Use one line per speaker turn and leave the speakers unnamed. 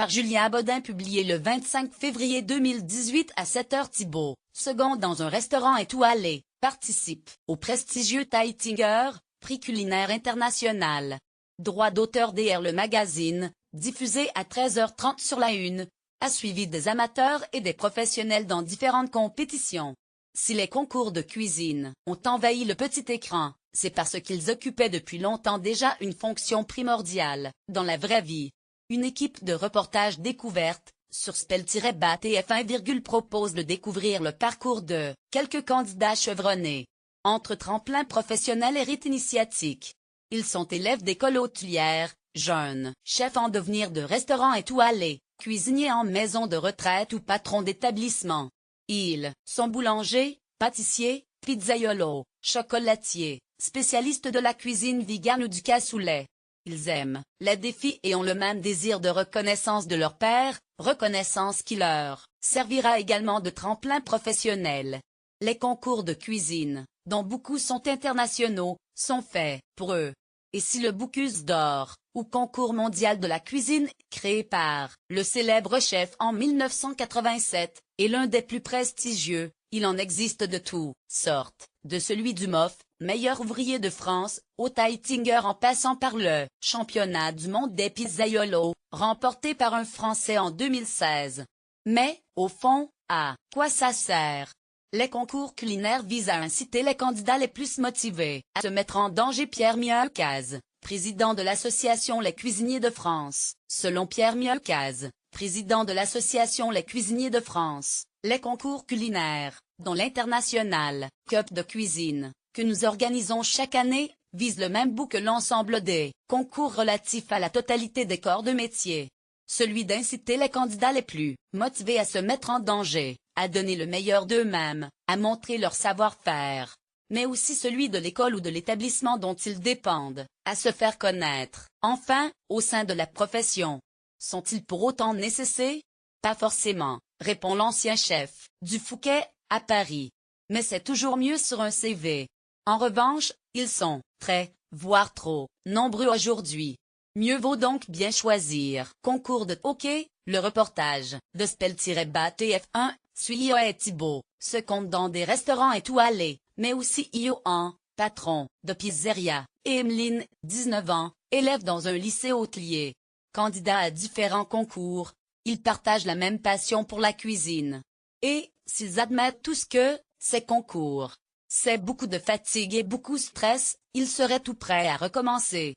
par Julien Bodin publié le 25 février 2018 à 7h. Thibault, second dans un restaurant étoilé, participe au prestigieux Taittinger, prix culinaire international. Droit d'auteur DR Le Magazine, diffusé à 13h30 sur la Une, a suivi des amateurs et des professionnels dans différentes compétitions. Si les concours de cuisine ont envahi le petit écran, c'est parce qu'ils occupaient depuis longtemps déjà une fonction primordiale dans la vraie vie. Une équipe de reportage découverte, sur Spell-BATF1, propose de découvrir le parcours de quelques candidats chevronnés. Entre tremplin professionnel et rite initiatique. Ils sont élèves d'école hôtelière, jeunes, chefs en devenir de restaurants étoilés, cuisiniers en maison de retraite ou patrons d'établissement. Ils sont boulangers, pâtissiers, pizzaiolos, chocolatiers, spécialistes de la cuisine vegan ou du cassoulet. Ils aiment les défis et ont le même désir de reconnaissance de leur père, reconnaissance qui leur servira également de tremplin professionnel. Les concours de cuisine, dont beaucoup sont internationaux, sont faits pour eux. Et si le Bocuse d'Or, ou concours mondial de la cuisine, créé par le célèbre chef en 1987, est l'un des plus prestigieux, il en existe de toutes sortes, de celui du MOF, meilleur ouvrier de France, au Taittinger en passant par le championnat du monde des pizzaiolos, remporté par un Français en 2016. Mais, au fond, à quoi ça sert? Les concours culinaires visent à inciter les candidats les plus motivés à se mettre en danger. Pierre Mieucaz, président de l'association Les Cuisiniers de France. Selon Pierre Mieucaz, président de l'association Les Cuisiniers de France, les concours culinaires, dont l'International Cup de cuisine, que nous organisons chaque année, visent le même but que l'ensemble des concours relatifs à la totalité des corps de métier. Celui d'inciter les candidats les plus motivés à se mettre en danger, à donner le meilleur d'eux-mêmes, à montrer leur savoir-faire, mais aussi celui de l'école ou de l'établissement dont ils dépendent, à se faire connaître. Enfin, au sein de la profession. Sont-ils pour autant nécessaires? Pas forcément, répond l'ancien chef du Fouquet, à Paris. Mais c'est toujours mieux sur un CV. En revanche, ils sont très, voire trop, nombreux aujourd'hui. Mieux vaut donc bien choisir. Concours de hockey, le reportage de Spell-BATF1, suit et Thibault, se compte dans des restaurants étoilés, mais aussi Ioan, patron de pizzeria, et Emeline, 19 ans, élève dans un lycée hôtelier. Candidat à différents concours, ils partagent la même passion pour la cuisine. Et, s'ils admettent tous que ces concours, c'est beaucoup de fatigue et beaucoup de stress, ils seraient tout prêts à recommencer.